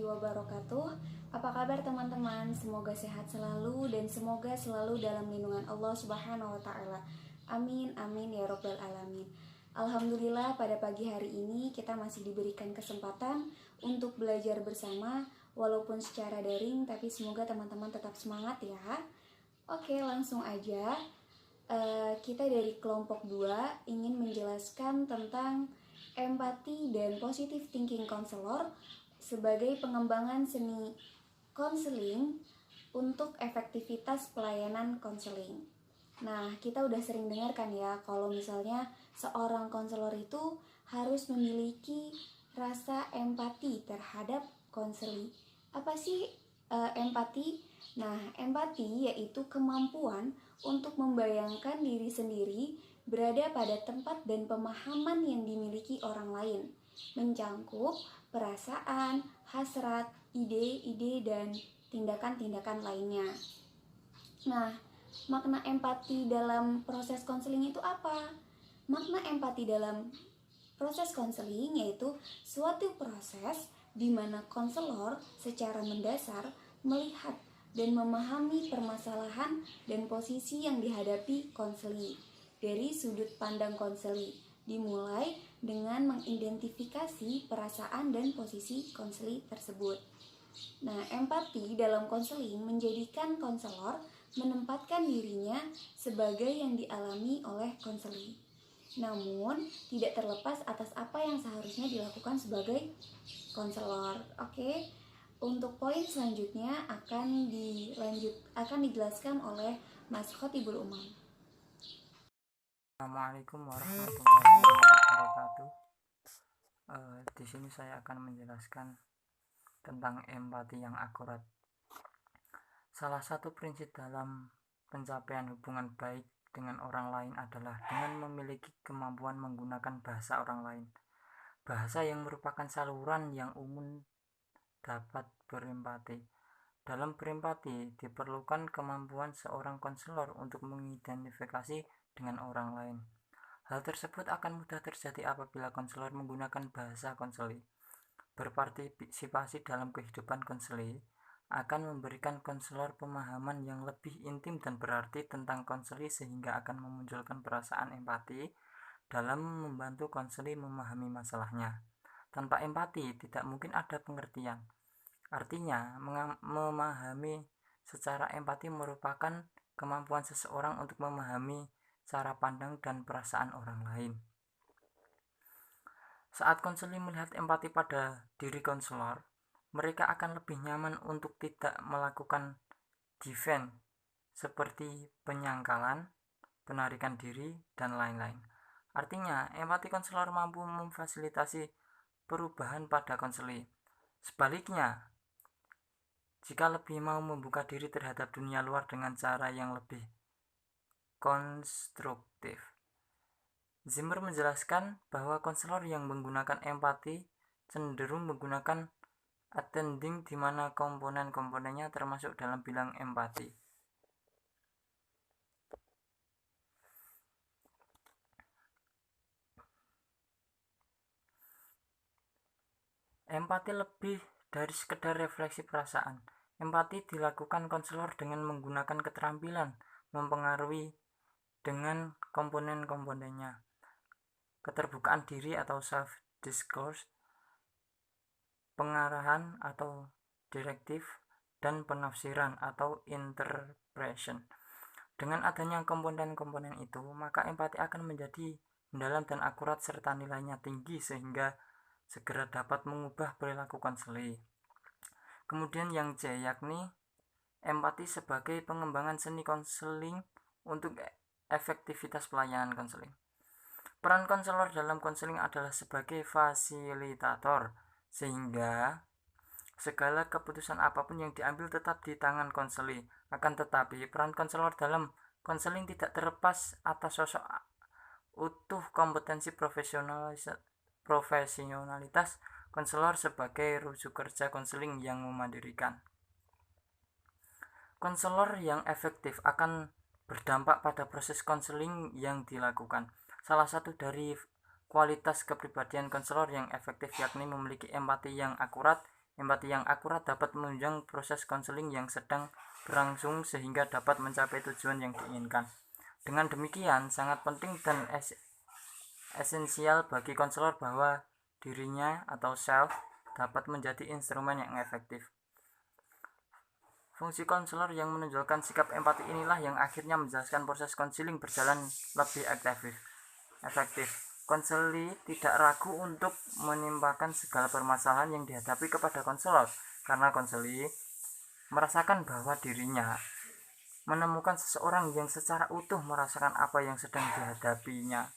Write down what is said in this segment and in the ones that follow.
wabarakatuh. Apa kabar teman-teman? Semoga sehat selalu dan semoga selalu dalam lindungan Allah Subhanahu wa taala. Amin amin ya robbal alamin. Alhamdulillah pada pagi hari ini kita masih diberikan kesempatan untuk belajar bersama walaupun secara daring, tapi semoga teman-teman tetap semangat ya. Oke, langsung aja. Kita dari kelompok 2 ingin menjelaskan tentang empati dan positive thinking counselor sebagai pengembangan seni konseling untuk efektivitas pelayanan konseling. Nah, kita udah sering dengar kan ya kalau misalnya seorang konselor itu harus memiliki rasa empati terhadap konseli. Apa sih empati? Nah, empati yaitu kemampuan untuk membayangkan diri sendiri berada pada tempat dan pemahaman yang dimiliki orang lain, mencangkup perasaan, hasrat, ide-ide, dan tindakan-tindakan lainnya. Nah, makna empati dalam proses konseling itu apa? Makna empati dalam proses konseling yaitu suatu proses di mana konselor secara mendasar melihat dan memahami permasalahan dan posisi yang dihadapi konseli dari sudut pandang konseli, dimulai dengan mengidentifikasi perasaan dan posisi konseli tersebut. Nah, empati dalam konseling menjadikan konselor menempatkan dirinya sebagai yang dialami oleh konseli, namun tidak terlepas atas apa yang seharusnya dilakukan sebagai konselor. Oke. Untuk poin selanjutnya akan dijelaskan oleh Mas Khotibul Umam. Assalamualaikum warahmatullahi wabarakatuh. Di sini saya akan menjelaskan tentang empati yang akurat. Salah satu prinsip dalam pencapaian hubungan baik dengan orang lain adalah dengan memiliki kemampuan menggunakan bahasa orang lain. Bahasa yang merupakan saluran yang umum dapat berempati. Dalam berempati diperlukan kemampuan seorang konselor untuk mengidentifikasi dengan orang lain. Hal tersebut akan mudah terjadi apabila konselor menggunakan bahasa konseli. Berpartisipasi dalam kehidupan konseli akan memberikan konselor pemahaman yang lebih intim dan berarti tentang konseli sehingga akan memunculkan perasaan empati dalam membantu konseli memahami masalahnya. Tanpa empati tidak mungkin ada pengertian. Artinya, memahami secara empati merupakan kemampuan seseorang untuk memahami cara pandang dan perasaan orang lain. Saat konseling melihat empati pada diri konselor, mereka akan lebih nyaman untuk tidak melakukan defense seperti penyangkalan, penarikan diri, dan lain-lain. Artinya, empati konselor mampu memfasilitasi perubahan pada konseli. Sebaliknya, jika lebih mau membuka diri terhadap dunia luar dengan cara yang lebih konstruktif. Zimmer menjelaskan bahwa konselor yang menggunakan empati cenderung menggunakan attending di mana komponen-komponennya termasuk dalam bilang empati. Empati lebih dari sekedar refleksi perasaan. Empati dilakukan konselor dengan menggunakan keterampilan mempengaruhi dengan komponen-komponennya. Keterbukaan diri atau self-discourse, pengarahan atau direktif, dan penafsiran atau interpretation. Dengan adanya komponen-komponen itu, maka empati akan menjadi mendalam dan akurat serta nilainya tinggi sehingga segera dapat mengubah perilaku konseli. Kemudian yang C, yakni empati sebagai pengembangan seni konseling untuk efektivitas pelayanan konseling. Peran konselor dalam konseling adalah sebagai fasilitator, sehingga segala keputusan apapun yang diambil tetap di tangan konseli. Akan tetapi, peran konselor dalam konseling tidak terlepas atas sosok utuh kompetensi profesionalitas konselor sebagai rujuk kerja konseling yang memandirikan. Konselor yang efektif akan berdampak pada proses konseling yang dilakukan. Salah satu dari kualitas kepribadian konselor yang efektif yakni memiliki empati yang akurat Empati yang akurat dapat menunjang proses konseling yang sedang berlangsung sehingga dapat mencapai tujuan yang diinginkan. Dengan demikian, sangat penting dan esensial bagi konselor bahwa dirinya atau self dapat menjadi instrumen yang efektif. Fungsi konselor yang menunjukkan sikap empati inilah yang akhirnya menjelaskan proses konseling berjalan lebih efektif. Konseli tidak ragu untuk menimpakan segala permasalahan yang dihadapi kepada konselor, karena konseli merasakan bahwa dirinya menemukan seseorang yang secara utuh merasakan apa yang sedang dihadapinya.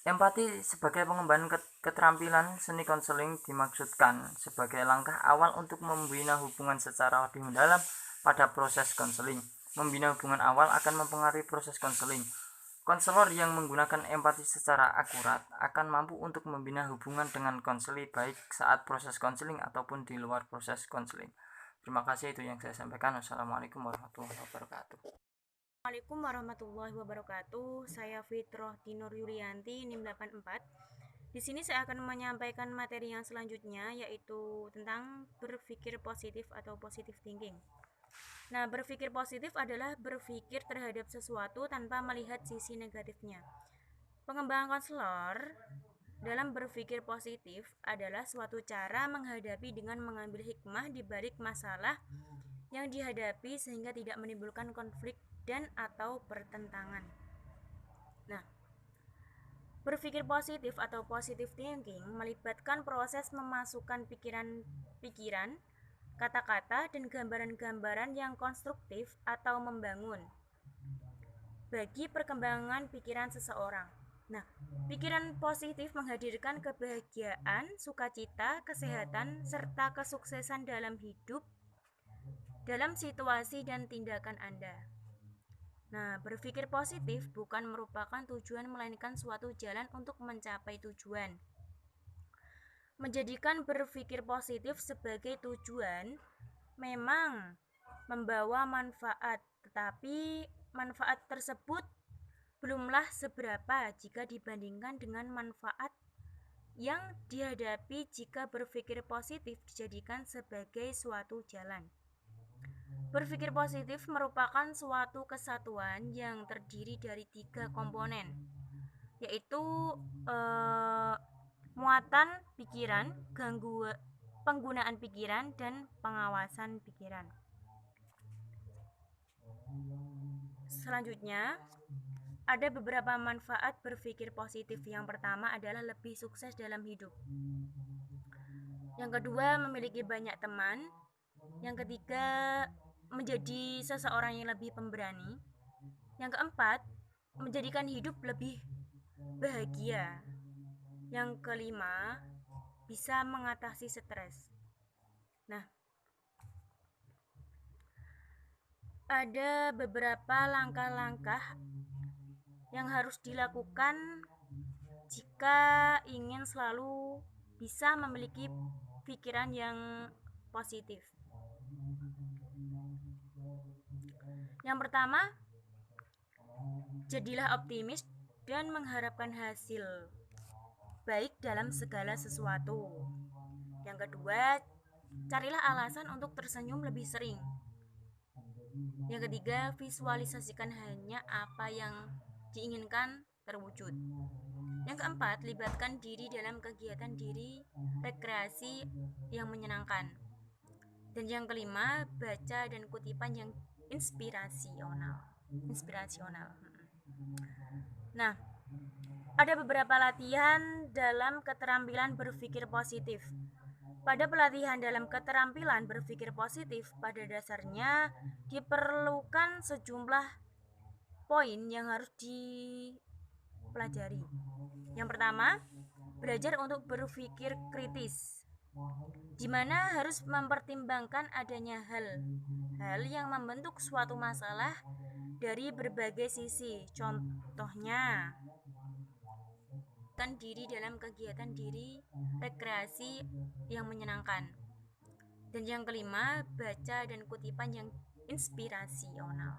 Empati sebagai pengembangan keterampilan seni konseling dimaksudkan sebagai langkah awal untuk membina hubungan secara lebih mendalam pada proses konseling. Membina hubungan awal akan mempengaruhi proses konseling. Konselor yang menggunakan empati secara akurat akan mampu untuk membina hubungan dengan konseli baik saat proses konseling ataupun di luar proses konseling. Terima kasih, itu yang saya sampaikan. Wassalamualaikum warahmatullahi wabarakatuh. Assalamualaikum warahmatullahi wabarakatuh. Saya Fitroh Dinur Yulianti, NIM 84. Di sini saya akan menyampaikan materi yang selanjutnya, yaitu tentang berpikir positif atau positive thinking. Nah, berpikir positif adalah berpikir terhadap sesuatu tanpa melihat sisi negatifnya. Pengembangan konselor dalam berpikir positif adalah suatu cara menghadapi dengan mengambil hikmah di balik masalah yang dihadapi sehingga tidak menimbulkan konflik dan atau pertentangan. Nah, berpikir positif atau positive thinking melibatkan proses memasukkan pikiran, kata-kata, dan gambaran-gambaran yang konstruktif atau membangun bagi perkembangan pikiran seseorang. Nah, pikiran positif menghadirkan kebahagiaan, sukacita, kesehatan, serta kesuksesan dalam hidup, dalam situasi dan tindakan Anda. Nah, berpikir positif bukan merupakan tujuan melainkan suatu jalan untuk mencapai tujuan. Menjadikan berpikir positif sebagai tujuan memang membawa manfaat, tetapi manfaat tersebut belumlah seberapa jika dibandingkan dengan manfaat yang dihadapi jika berpikir positif dijadikan sebagai suatu jalan. Berpikir positif merupakan suatu kesatuan yang terdiri dari 3 komponen, yaitu muatan pikiran, penggunaan pikiran, dan pengawasan pikiran. Selanjutnya, ada beberapa manfaat berpikir positif. Yang pertama adalah lebih sukses dalam hidup. Yang kedua, memiliki banyak teman. Yang ketiga, menjadi seseorang yang lebih pemberani. Yang keempat, menjadikan hidup lebih bahagia. Yang kelima, bisa mengatasi stres. Nah, ada beberapa langkah-langkah yang harus dilakukan jika ingin selalu bisa memiliki pikiran yang positif. Yang pertama, jadilah optimis dan mengharapkan hasil baik dalam segala sesuatu. Yang kedua, carilah alasan untuk tersenyum lebih sering. Yang ketiga, visualisasikan hanya apa yang diinginkan terwujud. Yang keempat, libatkan diri dalam kegiatan rekreasi yang menyenangkan. Dan yang kelima, baca dan kutipan yang inspirasional. Nah, ada beberapa latihan dalam keterampilan berpikir positif. Pada pelatihan dalam keterampilan berpikir positif, pada dasarnya diperlukan sejumlah poin yang harus dipelajari. Yang pertama, belajar untuk berpikir kritis, di mana harus mempertimbangkan adanya hal yang membentuk suatu masalah dari berbagai sisi. Contohnya, diri dalam kegiatan rekreasi yang menyenangkan. Dan yang kelima, baca dan kutipan yang inspirasional.